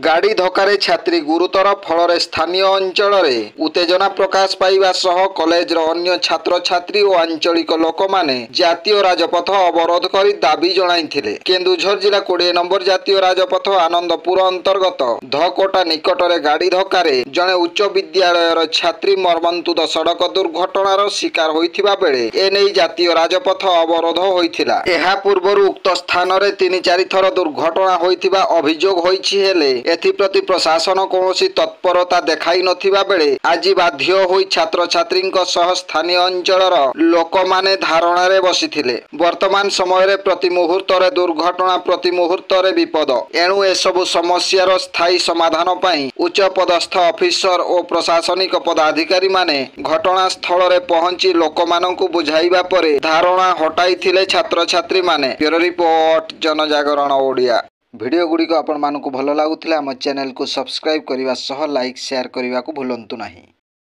गाड़ी धक्कारे छात्री गुरुतर फल स्थानीय अंचल उत्तेजना प्रकाश पाइबा सह कॉलेज अन्य छात्र छात्री और आंचलिक लोक माने जातीय राजपथ अवरोध कर दाबी जणाइथिले। केन्दुझर जिला 20 नंबर जातीय राजपथ आनंदपुर अंतर्गत धकोटा निकटरे गाड़ी धक्कारे जड़े उच्च विद्यालयर छात्री मर्मन्तुद सड़क दुर्घटनार शिकार होइथिबा बेले एने जातीय राजपथ अवरोध होइथिला। एहा पूर्वरु उक्त स्थान रे 3-4 थर दुर्घटना होइथिबा अभियोग होइछि हेले एथिप्रति प्रशासन कौनसी तत्परता देखाई नथिबा बेले आज बाध्य होई छात्र छात्री सह स्थानीय अंचलर लोक माने धारणा रे बसिथिले। वर्तमान समय रे प्रति मुहूर्त रे दुर्घटना प्रति मुहूर्त रे विपद एणु एसबु समस्यार स्थायी समाधान पई उच्च पदस्थ ऑफिसर और प्रशासनिक पदाधिकारी माने घटनास्थल रे पहुंची लोक मानकु बुझाइबा परे धारणा हटाइथिले छात्र छात्री माने। ब्यूरो रिपोर्ट जनजागरण ओडिया। वीडियो गुड़िक आपण मानकु भल लागुथिला आम चैनल को सब्सक्राइब करने सह लाइक शेयर करने को भूलंतु नहीं।